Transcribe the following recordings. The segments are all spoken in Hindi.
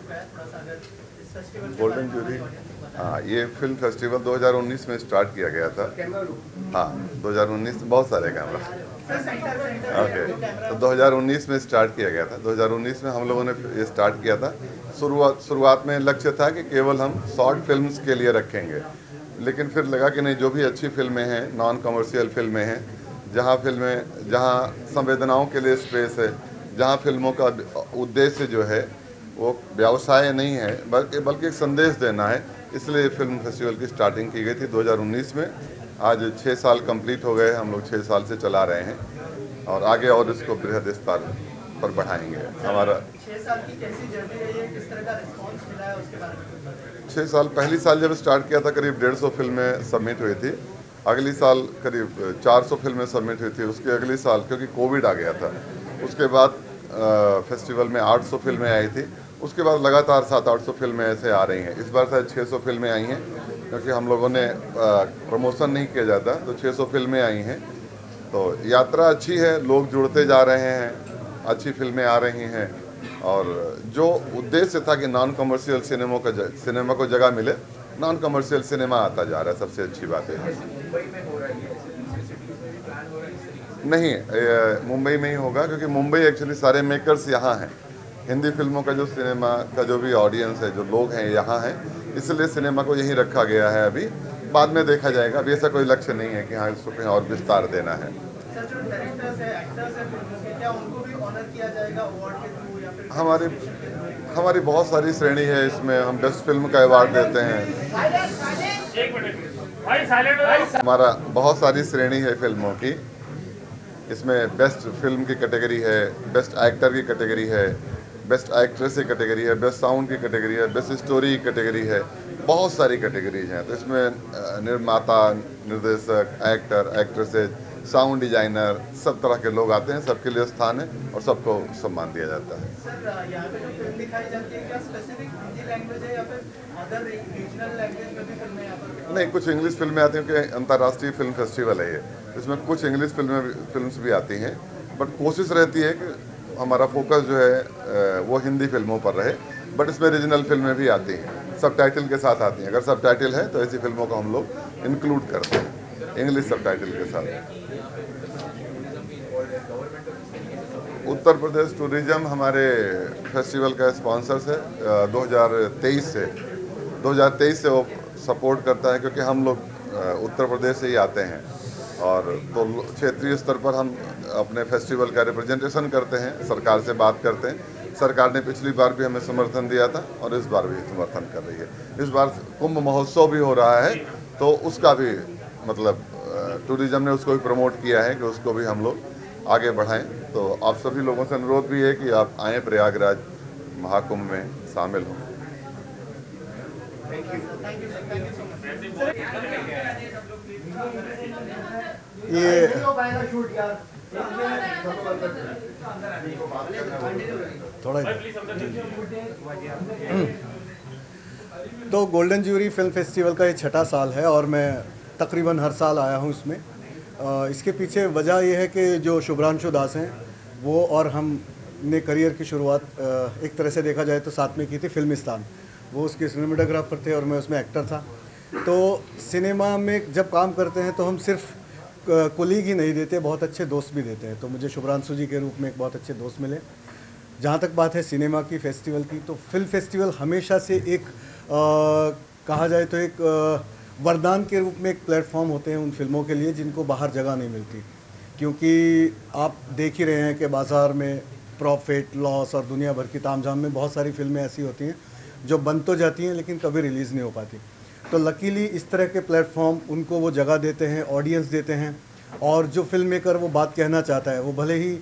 चुका है, थोड़ा सा अगर इस फेस्टिवल के बारे गोल्डन में जूरी, हमारे ऑडियंस को बताएं। हाँ, ये फिल्म फेस्टिवल 2019 में स्टार्ट किया गया था। हाँ, 2019 बहुत सारे camera. Sir centre centre okay, जो कैमरा तो 2019 में स्टार्ट किया गया था। 2019 में हम लोगों ने ये स्टार्ट किया था। शुरुआत में लक्ष्य था कि केवल हम शॉर्ट फिल्म्स के लिए रखेंगे, लेकिन फिर लगा कि नहीं, जो भी अच्छी फिल्में हैं, नॉन कमर्शियल फिल्में हैं, जहाँ संवेदनाओं के लिए स्पेस है, जहाँ फिल्मों का उद्देश्य जो है वो व्यवसाय नहीं है, बल्कि एक संदेश देना है, इसलिए फिल्म फेस्टिवल की स्टार्टिंग की गई थी 2019 में। आज 6 साल कंप्लीट हो गए, हम लोग 6 साल से चला रहे हैं और आगे और इसको बृहद स्तर पर बढ़ाएंगे। हमारा 6 साल की कैसी जर्नी रही है, किस तरह का रिस्पांस मिला है, उसके बारे में कुछ बताएं। 6 साल, पहली साल जब स्टार्ट किया था करीब 150 फिल्में सबमिट हुई थी। अगली साल करीब 400 फिल्में सबमिट हुई थी। उसके अगली साल क्योंकि कोविड आ गया था, उसके बाद फेस्टिवल में 800 फिल्में आई थी। उसके बाद लगातार 700-800 फिल्में ऐसे आ रही हैं। इस बार शायद 600 फिल्में आई हैं, क्योंकि हम लोगों ने प्रमोशन नहीं किया जाता, तो 600 फिल्में आई हैं। तो यात्रा अच्छी है, लोग जुड़ते जा रहे हैं, अच्छी फिल्में आ रही हैं, और जो उद्देश्य था कि नॉन कमर्शियल सिनेमा को जगह मिले, नॉन कमर्शियल सिनेमा आता जा रहा है। सबसे अच्छी बात है नहीं, मुंबई में ही होगा, क्योंकि मुंबई एक्चुअली सारे मेकर्स यहाँ हैं। हिंदी फिल्मों का जो सिनेमा का जो भी ऑडियंस है, जो लोग हैं, यहाँ हैं, इसलिए सिनेमा को यहीं रखा गया है। अभी बाद में देखा जाएगा, अभी ऐसा कोई लक्ष्य नहीं है कि हाँ इसको कहीं और विस्तार देना है। सर जो डायरेक्टर्स है, एक्टर्स है फिल्मों के, क्या उनको भी ऑनर किया जाएगा अवार्ड के थ्रू या फिर हमारी participation के थ्रू? हमारी बहुत सारी श्रेणी है। इसमें हम बेस्ट फिल्म का अवार्ड देते हैं। हमारा बहुत सारी श्रेणी है फिल्मों की। इसमें बेस्ट फिल्म की कैटेगरी है, बेस्ट एक्टर की कैटेगरी है, बेस्ट एक्ट्रेस की कैटेगरी है, बेस्ट साउंड की कैटेगरी है, बेस्ट स्टोरी की कैटेगरी है। बहुत सारी कैटेगरीज हैं। तो इसमें निर्माता, निर्देशक, एक्टर, एक्ट्रेसेस, साउंड डिजाइनर, सब तरह के लोग आते हैं। सबके लिए स्थान है और सबको सम्मान दिया जाता है। सर यहाँ पे जो फिल्म दिखाई जाती है, क्या स्पेसिफिक हिंदी लैंग्वेज है या फिर अदर रीजनल लैंग्वेज में भी फिल्में यहाँ पर? नहीं, कुछ इंग्लिश फिल्में आती हैं, क्योंकि अंतर्राष्ट्रीय फिल्म फेस्टिवल है ये। इसमें कुछ इंग्लिश फिल्म्स भी आती हैं, बट कोशिश रहती है कि हमारा फोकस जो है वो हिंदी फिल्मों पर रहे। बट इसमें रीजनल फिल्में भी आती हैं, सब टाइटल के साथ आती हैं। अगर सब टाइटल है तो ऐसी फिल्मों को हम लोग इंक्लूड करते हैं इंग्लिश सब टाइटल के साथ। उत्तर प्रदेश टूरिज्म हमारे फेस्टिवल का स्पॉन्सर्स है। 2023 से वो सपोर्ट करता है, क्योंकि हम लोग उत्तर प्रदेश से ही आते हैं, और तो क्षेत्रीय स्तर पर हम अपने फेस्टिवल का रिप्रेजेंटेशन करते हैं, सरकार से बात करते हैं। सरकार ने पिछली बार भी हमें समर्थन दिया था और इस बार भी समर्थन कर रही है। इस बार कुंभ महोत्सव भी हो रहा है, तो उसका भी मतलब टूरिज्म ने उसको भी प्रमोट किया है कि उसको भी हम लोग आगे बढ़ाएं। तो आप सभी लोगों से अनुरोध भी है कि आप आएँ, प्रयागराज महाकुंभ में शामिल हों। ये थोड़ा तो गोल्डन ज्यूरी फिल्म फेस्टिवल का ये 6ठा साल है और मैं तकरीबन हर साल आया हूँ इसमें। इसके पीछे वजह यह है कि जो शुभ्रांशु दास हैं वो और हम ने करियर की शुरुआत एक तरह से देखा जाए तो साथ में की थी फिल्मिस्तान। वो उसके सिनेमाटोग्राफर थे और मैं उसमें एक्टर था। तो सिनेमा में जब काम करते हैं तो हम सिर्फ कोलीग ही नहीं देते, बहुत अच्छे दोस्त भी देते हैं। तो मुझे शुभ्रांशु जी के रूप में एक बहुत अच्छे दोस्त मिले। जहाँ तक बात है सिनेमा की फेस्टिवल की, तो फिल्म फेस्टिवल हमेशा से एक कहा जाए तो एक वरदान के रूप में एक प्लेटफॉर्म होते हैं उन फिल्मों के लिए जिनको बाहर जगह नहीं मिलती। क्योंकि आप देख ही रहे हैं कि बाज़ार में प्रॉफिट लॉस और दुनिया भर की तामझाम में बहुत सारी फिल्में ऐसी होती हैं जो बन तो जाती हैं लेकिन कभी रिलीज़ नहीं हो पाती। तो लकीली इस तरह के प्लेटफॉर्म उनको वो जगह देते हैं, ऑडियंस देते हैं, और जो फिल्म मेकर वो बात कहना चाहता है वो भले ही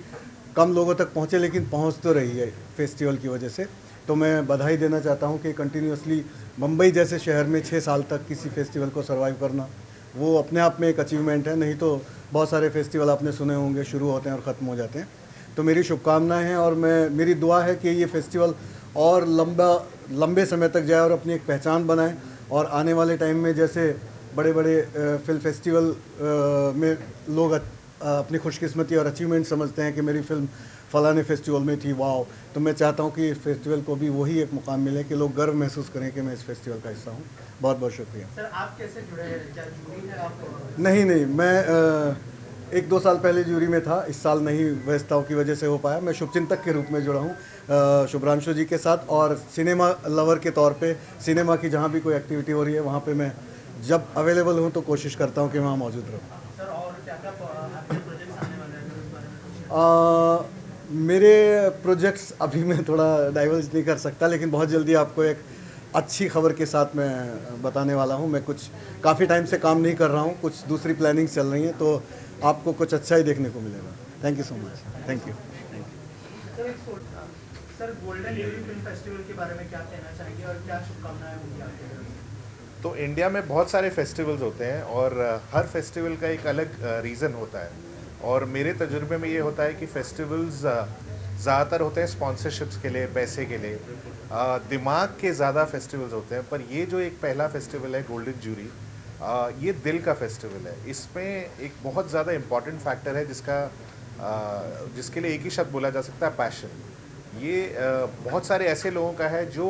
कम लोगों तक पहुँचे लेकिन पहुँच तो रही है फेस्टिवल की वजह से। तो मैं बधाई देना चाहता हूँ कि कंटिन्यूसली मुंबई जैसे शहर में 6 साल तक किसी फेस्टिवल को सर्वाइव करना वो अपने आप में एक अचीवमेंट है। नहीं तो बहुत सारे फेस्टिवल आपने सुने होंगे शुरू होते हैं और ख़त्म हो जाते हैं। तो मेरी शुभकामनाएं हैं और मेरी दुआ है कि ये फेस्टिवल और लंबे समय तक जाए और अपनी एक पहचान बनाए, और आने वाले टाइम में जैसे बड़े बड़े फिल्म फेस्टिवल में लोग अपनी खुशकिस्मती और अचीवमेंट समझते हैं कि मेरी फिल्म फलाने फेस्टिवल में थी, वाह। तो मैं चाहता हूँ कि इस फेस्टिवल को भी वही एक मुकाम मिले कि लोग गर्व महसूस करें कि मैं इस फेस्टिवल का हिस्सा हूँ। बहुत बहुत शुक्रिया। सर आप कैसे जुड़े हैं, क्या जूरी है आप? नहीं, मैं 1-2 साल पहले जूरी में था। इस साल नहीं, व्यस्तताओं की वजह से हो पाया। मैं शुभचिंतक के रूप में जुड़ा हूँ शुभ्रांशु जी के साथ, और सिनेमा लवर के तौर पे सिनेमा की जहाँ भी कोई एक्टिविटी हो रही है वहाँ पे मैं जब अवेलेबल हूँ तो कोशिश करता हूँ कि वहाँ मौजूद रहूँ। सर और क्या क्या आपके प्रोजेक्ट्स आने वाले हैं, अगर उस बारे में कुछ? मेरे प्रोजेक्ट्स अभी मैं थोड़ा डाइवर्ज नहीं कर सकता, लेकिन बहुत जल्दी आपको एक अच्छी खबर के साथ मैं बताने वाला हूँ। मैं कुछ काफ़ी टाइम से काम नहीं कर रहा हूँ, कुछ दूसरी प्लानिंग चल रही हैं, तो आपको कुछ अच्छा ही देखने को मिलेगा। Thank you so much. Thank you. Sir sir golden jury film festival के बारे में क्या कहना चाहेंगे और क्या शुभकामनाएं होंगी आपके तरफ से? तो इंडिया में बहुत सारे फेस्टिवल्स होते हैं और हर फेस्टिवल का एक अलग रीज़न होता है। और मेरे तजुर्बे में ये होता है कि फेस्टिवल्स ज़्यादातर होते हैं स्पॉन्सरशिप्स के लिए, पैसे के लिए, दिमाग के ज़्यादा फेस्टिवल्स होते हैं। पर ये जो एक पहला फेस्टिवल है गोल्डन जूरी, ये दिल का फेस्टिवल है। इसमें एक बहुत ज़्यादा इम्पॉर्टेंट फैक्टर है जिसके लिए एक ही शब्द बोला जा सकता है, पैशन। ये बहुत सारे ऐसे लोगों का है जो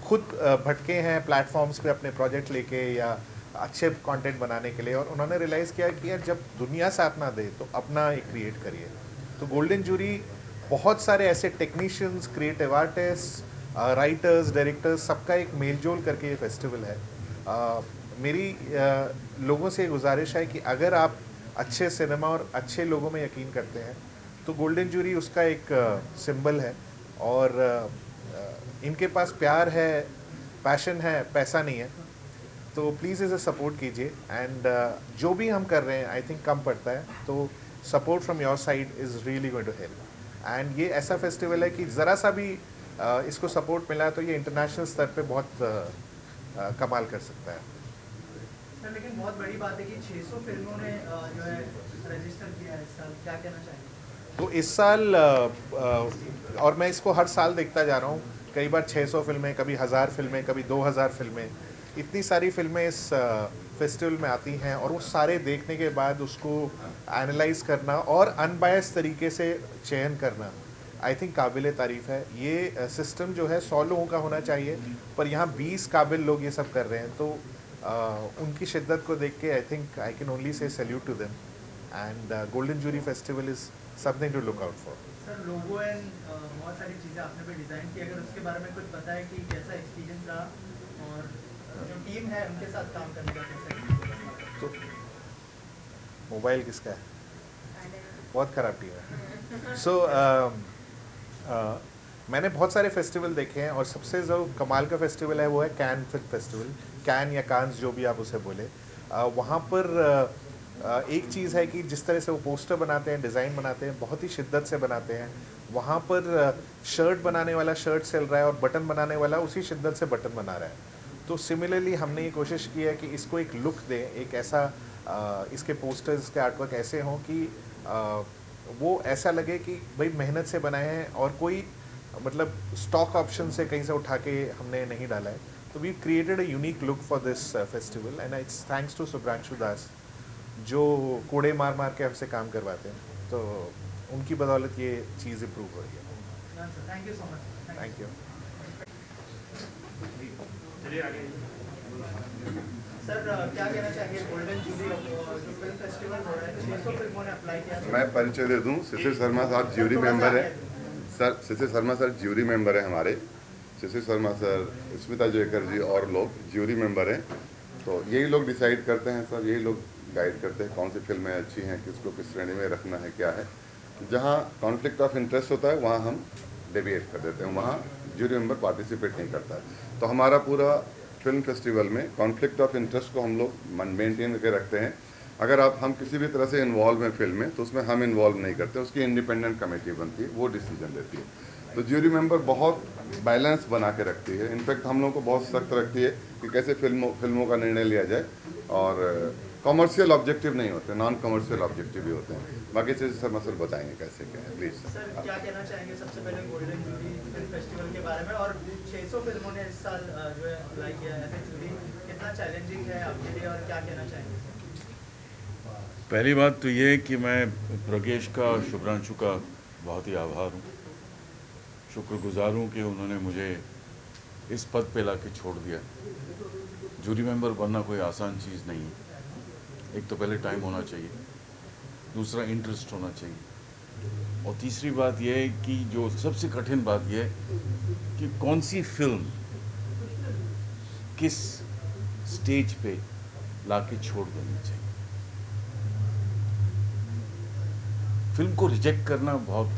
खुद भटके हैं प्लेटफॉर्म्स पे अपने प्रोजेक्ट लेके या अच्छे कंटेंट बनाने के लिए, और उन्होंने रियलाइज़ किया कि यार जब दुनिया साथ ना दे तो अपना एक क्रिएट करिए। तो गोल्डन जूरी बहुत सारे ऐसे technicians, creative artist, writers, directors, सबका एक मेलजोल करके ये फेस्टिवल है। मेरी लोगों से गुजारिश है कि अगर आप अच्छे सिनेमा और अच्छे लोगों में यकीन करते हैं तो गोल्डन जूरी उसका एक सिंबल है। और इनके पास प्यार है, पैशन है, पैसा नहीं है। तो प्लीज़ इसे सपोर्ट कीजिए। एंड जो भी हम कर रहे हैं आई थिंक कम पड़ता है, तो support from your side is really going to help. And ये ऐसा फेस्टिवल है कि ज़रा सा भी इसको सपोर्ट मिला तो ये इंटरनेशनल स्तर पे बहुत कमाल कर सकता है। सर लेकिन बहुत बड़ी बात है कि 600 फिल्मों ने जो है रजिस्टर किया है इस साल, क्या कहना चाहेंगे? तो इस साल और मैं इसको हर साल देखता जा रहा हूँ, कई बार 600 फिल्में, कभी 1000 फिल्में, कभी 2000 फिल्में, इतनी सारी फिल्में इस फेस्टिवल में आती हैं। और वो सारे देखने के बाद उसको एनालाइज करना और अनबायस तरीके से चयन करना आई थिंक काबिल तारीफ़ है। ये सिस्टम जो है 100 लोगों का होना चाहिए, पर यहाँ 20 काबिल लोग ये सब कर रहे हैं। तो उनकी शिद्दत को देख के I think I can only say salute to them. And golden jury festival is something to look out for. Sir logo and बहुत सारी चीज़ें आपने भी डिज़ाइन की, अगर उसके बारे में कुछ बताएं कि कैसा एक्सपीरियंस रहा और जो टीम है उनके साथ काम करने का कैसा एक्सपीरियंस? तो मोबाइल किसका है? बहुत ख़राब टीम है। सो मैंने बहुत सारे फेस्टिवल देखे हैं और सबसे जो कमाल का फेस्टिवल है वो है कैन फिल्म फेस्टिवल, कैन या कांस जो भी आप उसे बोले। वहाँ पर एक चीज़ है कि जिस तरह से वो पोस्टर बनाते हैं, डिज़ाइन बनाते हैं, बहुत ही शिद्दत से बनाते हैं। वहाँ पर शर्ट बनाने वाला शर्ट सिल रहा है और बटन बनाने वाला उसी शिद्दत से बटन बना रहा है। तो सिमिलरली हमने ये कोशिश की है कि इसको एक लुक दें, एक ऐसा इसके पोस्टर्स के आर्टवर्क ऐसे हों कि वो ऐसा लगे कि भाई मेहनत से बनाए हैं और कोई मतलब स्टॉक ऑप्शन से कहीं से उठा के हमने नहीं डाला है। तो we created a unique look for this festival and it's thanks to Shubhranshu Das जो कोड़े मार मार के हमसे काम करवाते हैं। तो उनकी बदौलत ये चीज़ इम्प्रूव हो रही है। Thank you so much. Thank you. Sir क्या कहना चाहेंगे गोल्डन जूरी जो फिल्म फेस्टिवल हो रहा है, 600 फिल्मों ने अप्लाई किया? मैं परिचय दे दूं, शिशिर शर्मा साहब ज्यूरी मेंबर हैं। सर शिशिर शर्मा सर ज्यूरी मेंबर हैं हमारे। शिशिर शर्मा सर, स्मिता जयकर जी और लोग ज्यूरी मेंबर हैं। तो यही लोग डिसाइड करते हैं सर, यही लोग गाइड करते हैं कौन सी फिल्में अच्छी हैं, किसको किस श्रेणी में रखना है, क्या है। जहाँ कॉन्फ्लिक्ट ऑफ इंटरेस्ट होता है वहाँ हम डेविएट कर देते हैं, वहाँ ज्यूरी मेंबर पार्टिसिपेट नहीं करता है। तो हमारा पूरा फिल्म फेस्टिवल में कॉन्फ्लिक्ट ऑफ इंटरेस्ट को हम लोग मेंटेन करके रखते हैं। अगर हम किसी भी तरह से इन्वॉल्व हैं फिल्म में तो उसमें हम इन्वॉल्व नहीं करते, उसकी इंडिपेंडेंट कमेटी बनती है, वो डिसीजन लेती है। तो ज्यूरी मेंबर बहुत बैलेंस बना के रखती है। इनफैक्ट हम लोग को बहुत सख्त रखती है कि कैसे फिल्मों का निर्णय लिया जाए, और कमर्शियल ऑब्जेक्टिव नहीं होते, नॉन कमर्शियल ऑब्जेक्टिव भी होते हैं। बाकी चीज़ सर मसल बताएंगे कैसे क्या है, प्लीज़ सर क्या कहना चाहेंगे सबसे पहले गोल्डन जूरी फिल्म फेस्टिवल के बारे में, और 600 फिल्मों ने इस साल जो है अप्लाई किया है, ऐसे जूरी कितना चैलेंजिंग है आपके लिए और क्या कहना चाहेंगे? पहली बात तो ये है कि मैं प्रज्ञेश का और शुभ्रांशु का बहुत ही आभार हूँ, शुक्रगुजार हूँ कि उन्होंने मुझे इस पद पे ला के छोड़ दिया। जूरी मेंबर बनना कोई आसान चीज़ नहीं है। एक तो पहले टाइम होना चाहिए, दूसरा इंटरेस्ट होना चाहिए, और तीसरी बात यह है कि जो सबसे कठिन बात यह है कि कौन सी फिल्म किस स्टेज पे ला के छोड़ देनी चाहिए। फिल्म को रिजेक्ट करना बहुत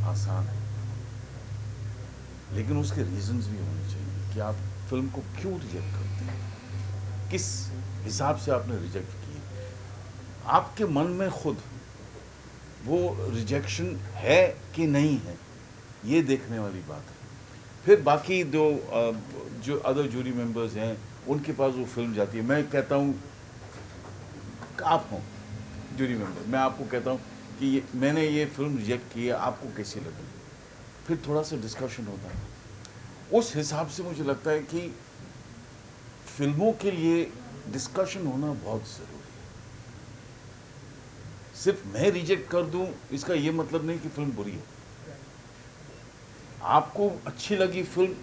आसान है, लेकिन उसके रीजंस भी होने चाहिए कि आप फिल्म को क्यों रिजेक्ट करते हैं, किस हिसाब से आपने रिजेक्ट की। आपके मन में खुद वो रिजेक्शन है कि नहीं है, ये देखने वाली बात है। फिर बाकी जो अदर जूरी मेंबर्स हैं उनके पास वो फिल्म जाती है। मैं कहता हूँ आप हो जूरी मेंबर, मैं आपको कहता हूँ कि मैंने ये फिल्म रिजेक्ट की है, आपको कैसी लगी, फिर थोड़ा सा डिस्कशन होता है। उस हिसाब से मुझे लगता है कि फिल्मों के लिए डिस्कशन होना बहुत ज़रूरी है। सिर्फ मैं रिजेक्ट कर दूं इसका ये मतलब नहीं कि फिल्म बुरी है। आपको अच्छी लगी फिल्म,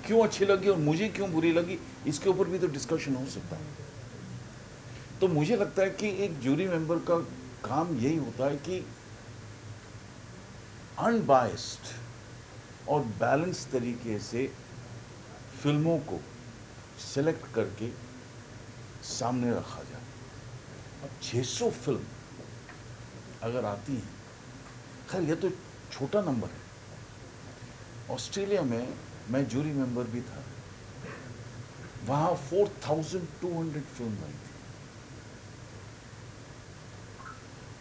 क्यों अच्छी लगी और मुझे क्यों बुरी लगी, इसके ऊपर भी तो डिस्कशन हो सकता है। तो मुझे लगता है कि एक जूरी मेंबर का काम यही होता है कि अनबायस्ड और बैलेंस तरीके से फिल्मों को सेलेक्ट करके सामने रखा जाए। अब 600 फिल्म अगर आती हैं, खैर ये तो छोटा नंबर है। ऑस्ट्रेलिया में मैं जूरी मेंबर भी था, वहाँ 4200 फिल्म आई थी।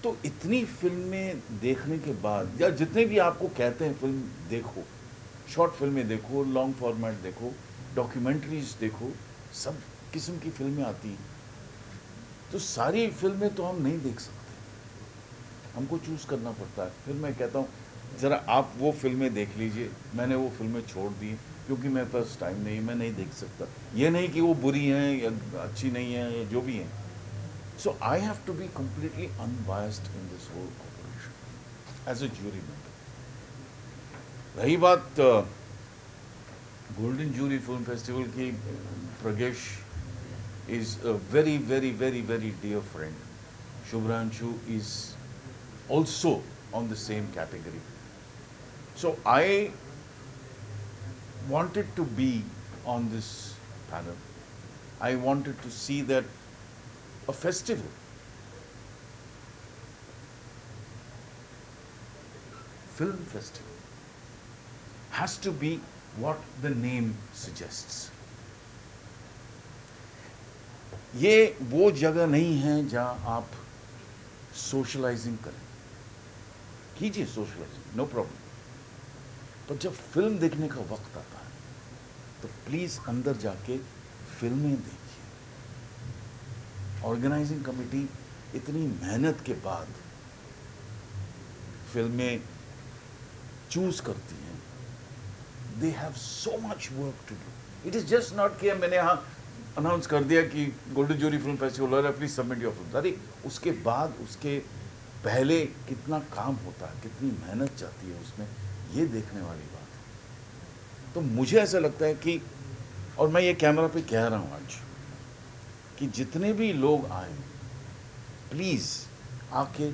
तो इतनी फिल्में देखने के बाद, या जितने भी आपको कहते हैं फिल्म देखो, शॉर्ट फिल्में देखो, लॉन्ग फॉर्मेट देखो, डॉक्यूमेंट्रीज देखो, सब किस्म की फिल्में आती हैं। तो सारी फिल्में तो हम नहीं देख सकते, हमको चूज़ करना पड़ता है। फिर मैं कहता हूँ ज़रा आप वो फिल्में देख लीजिए। मैंने वो फिल्में छोड़ दी क्योंकि मेरे पास टाइम नहीं, मैं नहीं देख सकता। ये नहीं कि वो बुरी हैं या अच्छी नहीं हैं या जो भी हैं। So I have to be completely unbiased in this whole operation as a jury member. रही बात गोल्डन जूरी फिल्म फेस्टिवल की, प्रगेश is a very, very, very, very dear friend. Shubhranshu is also on the same category. So I wanted to be on this panel. I wanted to see that a festival film festival has to be what the name suggests. ये वो जगह नहीं है जहां आप सोशलाइजिंग करें। कीजिए सोशलाइजिंग, नो प्रॉब्लम, पर जब फिल्म देखने का वक्त आता है तो प्लीज अंदर जाके फिल्में देखिए। ऑर्गेनाइजिंग कमेटी इतनी मेहनत के बाद फिल्में चूज करती हैं। They have so much work to do. It is just not कि मैंने यहाँ अनाउंस कर दिया कि गोल्डन जूरी फिल्म फेस्टिवल हो रहा है, प्लीज सबमिट योर फिल्म। अरे उसके बाद, उसके पहले कितना काम होता है, कितनी मेहनत जाती है उसमें, ये देखने वाली बात है। तो मुझे ऐसा लगता है कि, और मैं ये कैमरा पे कह रहा हूँ आज, कि जितने भी लोग आए प्लीज़ आके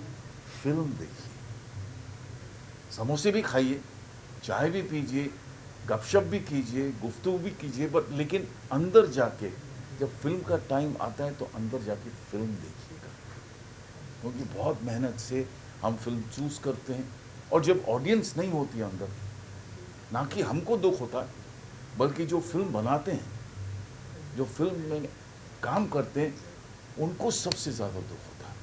फिल्म देखिए, समोसे भी खाइए, चाय भी पीजिए, गपशप भी कीजिए, गुफ्तगू भी कीजिए, बट लेकिन अंदर जाके जब फिल्म का टाइम आता है तो अंदर जाके फिल्म देखिएगा, क्योंकि बहुत मेहनत से हम फिल्म चूज़ करते हैं। और जब ऑडियंस नहीं होती है अंदर, ना कि हमको दुख होता है, बल्कि जो फिल्म बनाते हैं, जो फिल्म में काम करते हैं, उनको सबसे ज़्यादा दुख होता है।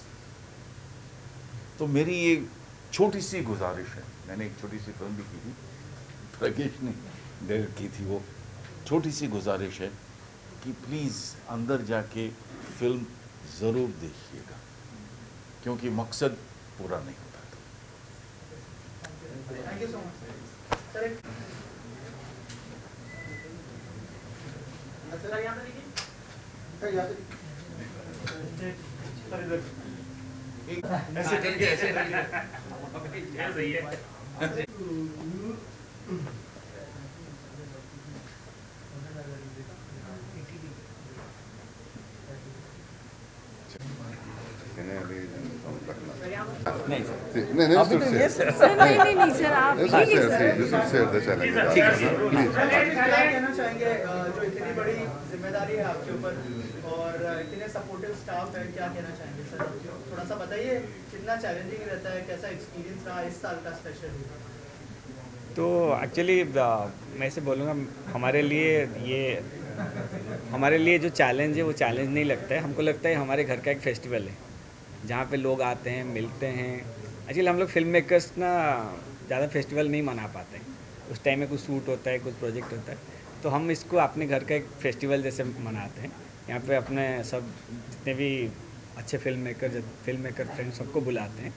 तो मेरी ये छोटी सी गुजारिश है, मैंने एक छोटी सी फिल्म भी की थी, प्रगेश ने डायरेक्ट की थी, वो छोटी सी गुजारिश है कि प्लीज़ अंदर जाके फिल्म ज़रूर देखिएगा, क्योंकि मकसद पूरा नहीं होता था। Thank you so much sir. Sir यहाँ पे देखिए, सर यहाँ पे ऐसे करके सही है। नहीं sir, Sí, no, no, you should say. Sir नहीं सर आप You should share, you should share the challenge. Please. क्या कहना चाहेंगे जो इतनी बड़ी जिम्मेदारी है आपके ऊपर और इतने सपोर्टिव स्टाफ है, क्या कहना चाहेंगे सर? थोड़ा सा बताइए कितना चैलेंजिंग रहता है, कैसा एक्सपीरियंस रहा इस साल का स्पेशली? तो एक्चुअली मैं ऐसे बोलूँगा हमारे लिए जो चैलेंज है वो चैलेंज नहीं लगता है। हमको लगता है हमारे घर का एक फेस्टिवल है जहाँ पे लोग आते हैं, मिलते हैं। एक्चुअली हम लोग फिल्म मेकर्स ना ज़्यादा फेस्टिवल नहीं मना पाते हैं। उस टाइम में कुछ शूट होता है, कुछ प्रोजेक्ट होता है, तो हम इसको अपने घर का एक फेस्टिवल जैसे मनाते हैं। यहाँ पे अपने सब जितने भी अच्छे फिल्म मेकर फ्रेंड्स सबको बुलाते हैं,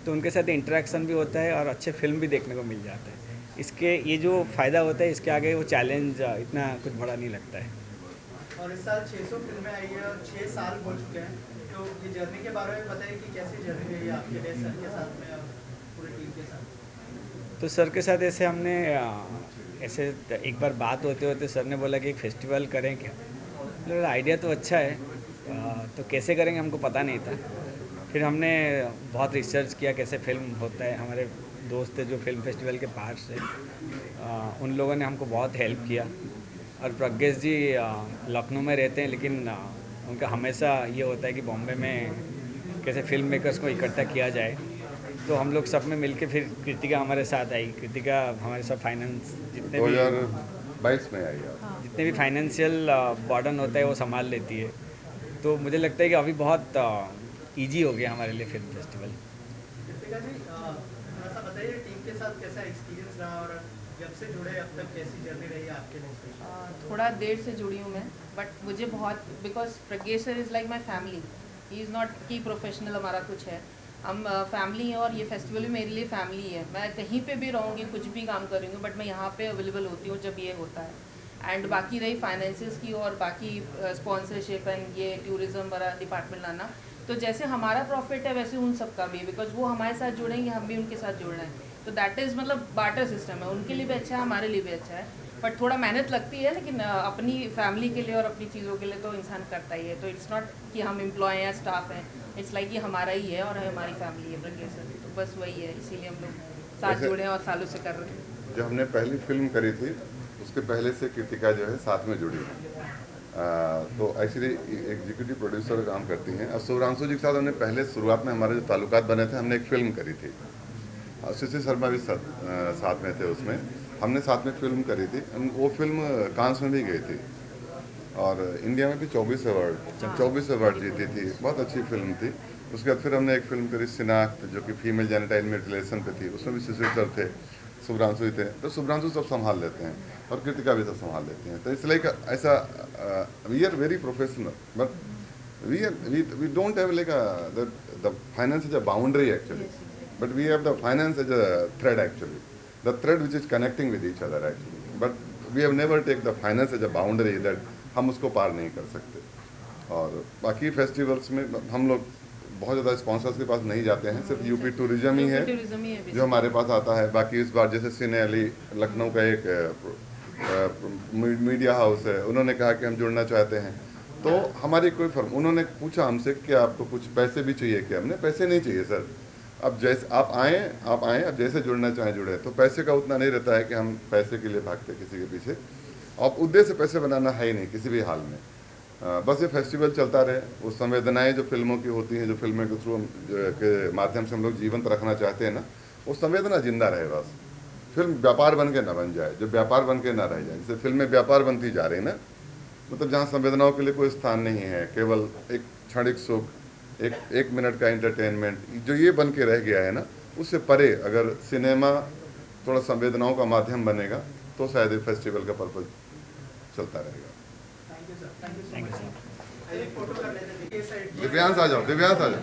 तो उनके साथ इंटरेक्शन भी होता है और अच्छे फिल्म भी देखने को मिल जाता है। इसके ये जो फ़ायदा होता है, इसके आगे वो चैलेंज इतना कुछ बड़ा नहीं लगता है। और इस साल 600 फिल्में आई है और 6 साल हो चुके हैं, तो ये जर्नी के बारे में बताइए कि कैसी जर्नी रही है आपके लिए सर के साथ में और पूरी टीम के साथ? तो सर के साथ ऐसे हमने ऐसे एक बार बात होते होते सर ने बोला कि एक फेस्टिवल करें क्या। मतलब आइडिया तो अच्छा है, तो कैसे करेंगे हमको पता नहीं था। फिर हमने बहुत रिसर्च किया कैसे फिल्म होता है। हमारे दोस्त थे जो फिल्म फेस्टिवल के पार्ट्स है, उन लोगों ने हमको बहुत हेल्प किया। और प्रज्ञेश जी लखनऊ में रहते हैं, लेकिन उनका हमेशा ये होता है कि बॉम्बे में कैसे फिल्म मेकर्स को इकट्ठा किया जाए। तो हम लोग सब में मिलके फिर कृतिका हमारे साथ आई। कृतिका हमारे सब फाइनेंस जितने भी 2022 में आई आप। जितने भी फाइनेंशियल बर्डन होता है वो संभाल लेती है। तो मुझे लगता है कि अभी बहुत ईजी हो गया हमारे लिए फिल्म फेस्टिवल। कृतिका जी थोड़ा सा बताइए टीम के साथ कैसा एक्सपीरियंस रहा और जब से जुड़े अब तक कैसी जर्नी रही है आपके लिए? थोड़ा देर से जुड़ी हूँ मैं, बट मुझे बहुत because Pradnyesh sir is like my family. He is not कि प्रोफेशनल हमारा कुछ है, हम फैमिली हैं और ये फेस्टिवल भी मेरे लिए फैमिली है। मैं कहीं पे भी रहूँगी, कुछ भी काम करूँगी, बट मैं यहाँ पे अवेलेबल होती हूँ जब ये होता है। एंड बाकी रही फाइनेंसिस की और बाकी स्पॉन्सरशिप एंड ये टूरिज़्म वाला डिपार्टमेंट लाना, तो जैसे हमारा प्रॉफिट है वैसे उन सब का भी, बिकॉज वो हमारे साथ जुड़ेंगे, हम भी उनके साथ जुड़ रहे हैं। तो दैट इज़ मतलब बार्टर सिस्टम है, उनके लिए भी अच्छा है, हमारे लिए भी अच्छा है। बट थोड़ा मेहनत लगती है, लेकिन अपनी फैमिली के लिए और अपनी चीज़ों के लिए तो इंसान करता ही है। तो इट्स नॉट कि हम एम्प्लॉय हैं, स्टाफ हैं, इट्स लाइक ये हमारा ही है और हमारी फैमिली है प्रज्ञेश सर। तो बस वही है, इसीलिए हम लोग साथ जुड़े हैं और सालों से कर रहे हैं। जब हमने पहली फिल्म करी थी उसके पहले से कृतिका जो है साथ में जुड़ी है। तो एक्चुअली एग्जीक्यूटिव प्रोड्यूसर का काम करती हैं। और शुभ्रांशु जी के साथ हमने पहले शुरुआत में हमारे जो ताल्लुकात बने थे, हमने एक फिल्म करी थी। शिशिर शर्मा भी साथ में थे उसमें, हमने साथ में फिल्म करी थी। वो फिल्म कांस में भी गई थी और इंडिया में भी 24 अवार्ड जीती थी। बहुत अच्छी फिल्म थी। उसके बाद फिर हमने एक फिल्म करी शिनाख्त, जो कि फीमेल जेनिटाइल म्यूटिलेशन पे थी। उसमें भी शिशिर सर थे, शुभ्रांशु ही थे। तो शुभ्रांशु सब संभाल लेते हैं और कृतिका भी सब संभाल लेती हैं। तो इसलिए ऐसा we are very professional, but we don't have like the finance is a boundary actually, but we have the finance as a thread actually, the thread which is connecting with each other actually, but we have never take the finance as a boundary that हम उसको पार नहीं कर सकते। और बाकी फेस्टिवल्स में हम लोग बहुत ज़्यादा स्पॉन्सर्स के पास नहीं जाते हैं, सिर्फ यूपी टूरिज्म ही है जो हमारे पास आता है। बाकी इस बार जैसे सिने अली लखनऊ का एक मीडिया हाउस है, उन्होंने कहा कि हम जुड़ना चाहते हैं। तो हमारी कोई फर्म, उन्होंने पूछा हमसे कि आपको कुछ पैसे भी चाहिए क्या? हमने पैसे नहीं चाहिए सर, अब जैसे आप आएँ, अब जैसे जुड़ना चाहें जुड़े। तो पैसे का उतना नहीं रहता है कि हम पैसे के लिए भागते किसी के पीछे। अब उद्देश्य पैसे बनाना है ही नहीं किसी भी हाल में। बस ये फेस्टिवल चलता रहे। वो संवेदनाएं जो फिल्मों की होती हैं, जो फिल्मों के थ्रू के माध्यम से हम लोग जीवंत रखना चाहते हैं ना, वो संवेदना जिंदा रहे। बस फिल्म व्यापार बन के ना बन जाए, जो व्यापार बन के ना रह जाए। जैसे फिल्में व्यापार बनती जा रही ना, मतलब जहाँ संवेदनाओं के लिए कोई स्थान नहीं है, केवल एक क्षणिक सुख, एक मिनट का एंटरटेनमेंट, जो ये बन के रह गया है ना, उससे परे अगर सिनेमा थोड़ा संवेदनाओं का माध्यम बनेगा तो शायद ये फेस्टिवल का पर्पज चलता रहेगा। Thank you sir. एक फोटो कर लेते हैं। दिव्यांश आ जाओ, दिव्यांश आ जाओ।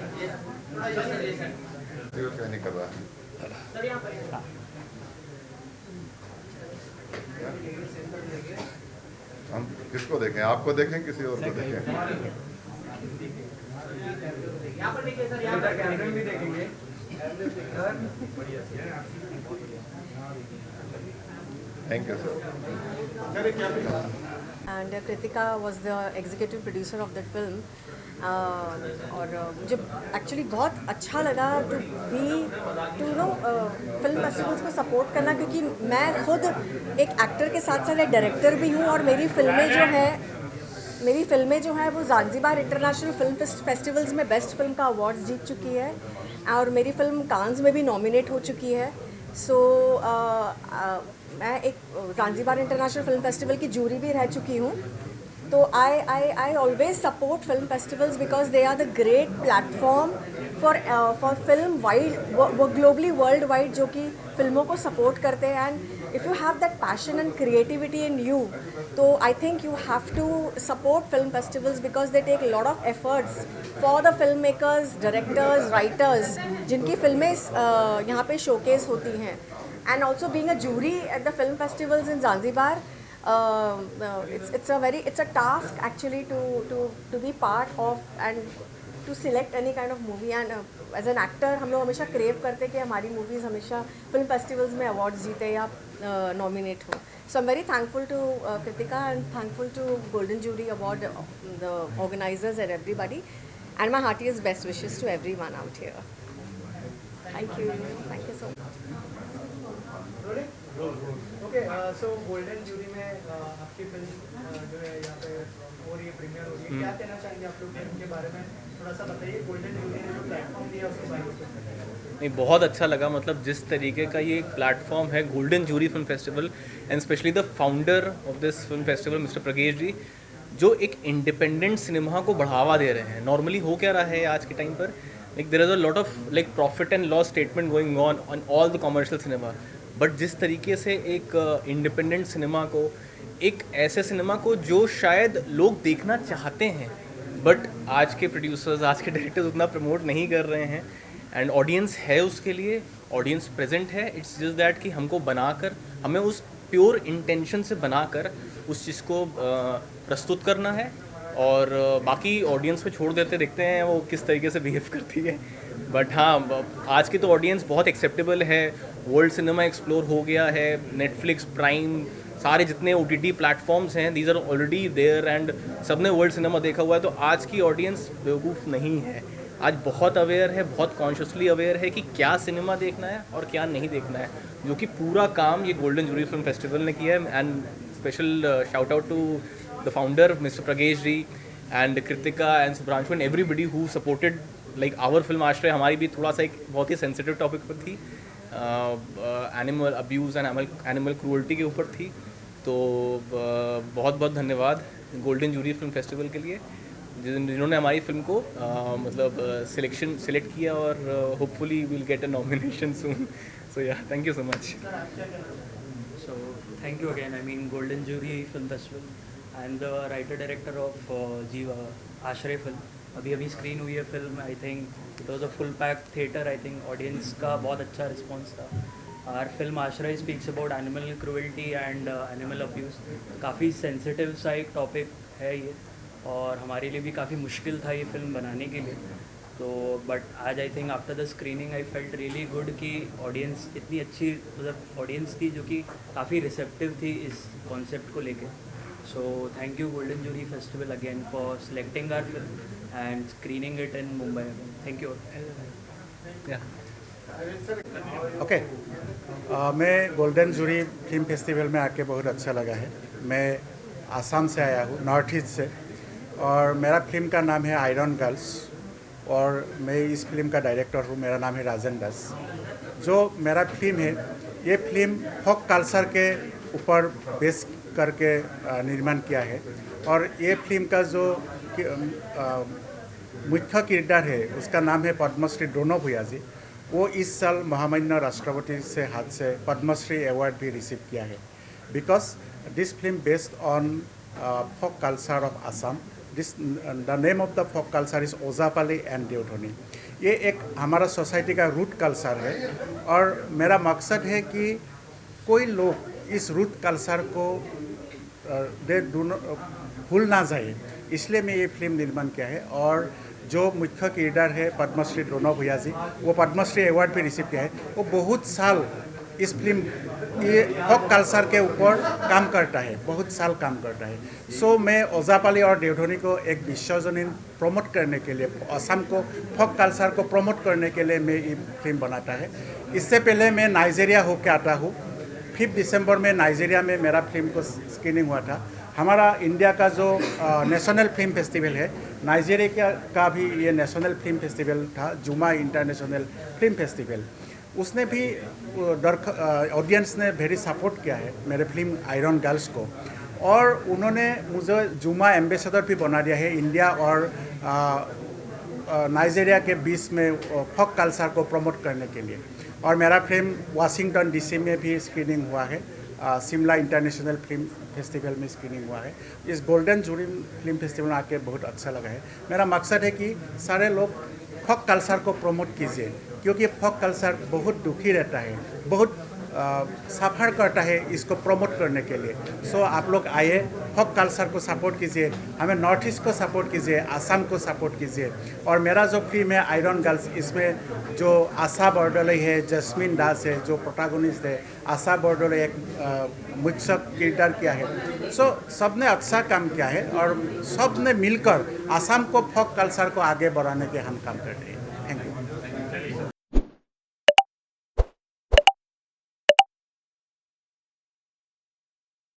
थोड़ा ये सर। क्या नहीं कर रहा है? सर यहाँ पर हम किसको देखें? आपको देखें, किसी और को देखें? यहाँ पर देखिए सर, यहाँ पर कैमरे में भी देखेंगे। Thank you sir. and Kritika was the executive producer of that film. और मुझे एक्चुअली बहुत अच्छा लगा टू नो फिल्म फेस्टिवल्स को सपोर्ट करना, क्योंकि मैं खुद एक एक्टर के साथ साथ एक डायरेक्टर भी हूँ और मेरी फिल्में जो हैं वो ज़ांज़ीबार इंटरनेशनल फिल्म फेस्टिवल्स में बेस्ट फिल्म का अवार्ड जीत चुकी है और मेरी फिल्म कांस में भी नॉमिनेट हो चुकी है। सो मैं एक ज़ांज़ीबार इंटरनेशनल फिल्म फेस्टिवल की जूरी भी रह चुकी हूँ। तो I always support film festivals because they are the great platform for film wide वो ग्लोबली वर्ल्ड वाइड जो कि फिल्मों को सपोर्ट करते हैं। And if you have that passion and creativity in you, तो I think you have to support film festivals because they take lot of efforts for the film makers, directors, writers जिनकी फिल्में यहाँ पे शोकेस होती हैं। And also being a jury at the film festivals in Zanzibar, it's a task actually to be part of and to select any kind of movie. And as an actor हम लोग हमेशा crave करते हैं कि हमारी movies हमेशा film festivals में awards जीते या nominate हो. So I'm very thankful to Kritika and thankful to Golden Jury Award, the organizers and everybody. And my heartiest best wishes to everyone out here. Thank you so much. Okay, so golden jury में आपकी फिल्म जो है यहाँ पे हो रही है, प्रीमियर हो रही है, क्या कहना चाहेंगे आप लोग फिल्म के बारे में? थोड़ा सा बताइए, गोल्डन जूरी ने जो प्लेटफॉर्म दिया उसके बारे में। नहीं, बहुत अच्छा लगा। मतलब जिस तरीके का ये एक प्लेटफॉर्म है golden jury film festival, and specially the founder of this film festival mister Pragesh ji, जो एक इंडिपेंडेंट सिनेमा को बढ़ावा दे रहे हैं। नॉर्मली हो क्या रहा है आज के टाइम पर, like there is a lot of like profit and loss statement going on all the commercial cinema, but जिस तरीके से एक इंडिपेंडेंट सिनेमा को, एक ऐसे सिनेमा को जो शायद लोग देखना चाहते हैं बट आज के प्रोड्यूसर्स, आज के डायरेक्टर्स उतना प्रमोट नहीं कर रहे हैं, एंड ऑडियंस है उसके लिए, ऑडियंस प्रेजेंट है। इट्स जस्ट दैट कि हमको बनाकर, हमें उस प्योर इंटेंशन से बनाकर उस चीज़ को प्रस्तुत करना है, और बाकी ऑडियंस पे छोड़ देते, देखते हैं वो किस तरीके से बिहेव करती है। बट हाँ, आज की तो ऑडियंस बहुत एक्सेप्टेबल है, वर्ल्ड सिनेमा एक्सप्लोर हो गया है, नेटफ्लिक्स, प्राइम, सारे जितने OTT प्लेटफॉर्म्स हैं, these are already there, and सब ने वर्ल्ड सिनेमा देखा हुआ है। तो आज की ऑडियंस बेवकूफ़ नहीं है, आज बहुत अवेयर है, बहुत कॉन्शियसली अवेयर है कि क्या सिनेमा देखना है और क्या नहीं देखना है, जो कि पूरा काम ये गोल्डन जूरी फिल्म फेस्टिवल ने किया है। And special shout out to the founder mister Pragesh ji and Kritika and Subhranshu and everybody who supported like our film Ashray. हमारी भी थोड़ा सा एक बहुत ही सेंसिटिव टॉपिक पर थी, animal abuse and animal cruelty के ऊपर थी। तो बहुत बहुत धन्यवाद गोल्डन जूरी फिल्म फेस्टिवल के लिए, जिन्होंने हमारी फिल्म को सिलेक्ट किया, और hopefully will get a nomination soon. So yeah, thank you so much. So thank you again. I mean, Golden Jury Film Festival. I am the writer director of Jiva Ashray film. अभी स्क्रीन हुई है film. I think it was a full pack theatre. I think audience का बहुत अच्छा रिस्पॉन्स था। आर फिल्म आश्रय speaks about animal cruelty and animal abuse. काफ़ी सेंसिटिव सा एक टॉपिक है ये, और हमारे लिए भी काफ़ी मुश्किल था ये फिल्म बनाने के लिए। तो बट आज I think after the screening I felt really good कि ऑडियंस इतनी अच्छी, मतलब ऑडियंस थी जो कि काफ़ी रिसेप्टिव थी इस कॉन्सेप्ट को लेके। So thank you golden jury festival again for selecting our film and screening it in Mumbai. Thank you. Okay, मैं गोल्डन जूरी फिल्म फेस्टिवल में आके बहुत अच्छा लगा है। मैं आसाम से आया हूँ, नॉर्थ ईस्ट से, और मेरा फिल्म का नाम है आयरन गर्ल्स, और मैं इस फिल्म का डायरेक्टर हूँ। मेरा नाम है राजन दास। जो मेरा फिल्म है, ये फिल्म फोक कल्चर के ऊपर बेस करके निर्माण किया है, और ये फिल्म का जो मुख्य किरदार है उसका नाम है पद्मश्री द्रोण भूया जी। वो इस साल महामान्य राष्ट्रपति से हाथ से पद्मश्री अवार्ड भी रिसीव किया है, because this film based on folk culture of Assam. The name of the folk culture is Ojapali and Deodhani. ये एक हमारा सोसाइटी का रूट कल्चर है, और मेरा मकसद है कि कोई लोग इस रूट कल्चर को भूल ना जाए, इसलिए मैं ये फिल्म निर्माण किया है। और जो मुख्य किरदार है पद्मश्री द्रोण भूया जी, वो पद्मश्री अवार्ड भी रिसीव किया है। वो बहुत साल इस फिल्म ये फोक कल्चर के ऊपर काम करता है, बहुत साल काम करता है। सो मैं ओजापाली और देवधनी को एक विश्वजनीन प्रमोट करने के लिए, असम को फोक कल्चर को प्रमोट करने के लिए मैं ये फिल्म बनाता है। इससे पहले मैं नाइजीरिया होकर आता हूँ। 5 दिसंबर में नाइजीरिया में मेरा फिल्म को स्क्रीनिंग हुआ था। हमारा इंडिया का जो नेशनल फिल्म फेस्टिवल है, नाइजीरिया का भी ये नेशनल फिल्म फेस्टिवल था, जुमा इंटरनेशनल फिल्म फेस्टिवल। उसने भी ऑडियंस ने वेरी सपोर्ट किया है मेरे फिल्म आयरन गर्ल्स को, और उन्होंने मुझे जुमा एम्बेसडर भी बना दिया है इंडिया और नाइजीरिया के बीच में फोक कल्चर को प्रमोट करने के लिए। और मेरा फिल्म वाशिंगटन डीसी में भी स्क्रीनिंग हुआ है, शिमला इंटरनेशनल फिल्म फेस्टिवल में स्क्रीनिंग हुआ है। इस गोल्डन जूरी फिल्म फेस्टिवल में आके बहुत अच्छा लगा है। मेरा मकसद है कि सारे लोग फोक कल्चर को प्रमोट कीजिए, क्योंकि फोक कल्चर बहुत दुखी रहता है, बहुत सफ़र करता है इसको प्रमोट करने के लिए। सो आप लोग आइए, फोक कल्चर को सपोर्ट कीजिए, हमें नॉर्थ ईस्ट को सपोर्ट कीजिए, असम को सपोर्ट कीजिए। और मेरा जो फिल्म है आयरन गर्ल्स, इसमें जो आशा बर्दोली है, जस्मिन दास है जो प्रोटैगनिस्ट है, आशा बर्दोली एक मुख्य किरदार किया है। सो सब ने अच्छा काम किया है और सब ने मिलकर असम को फोक कल्चर को आगे बढ़ाने के हम काम करते हैं।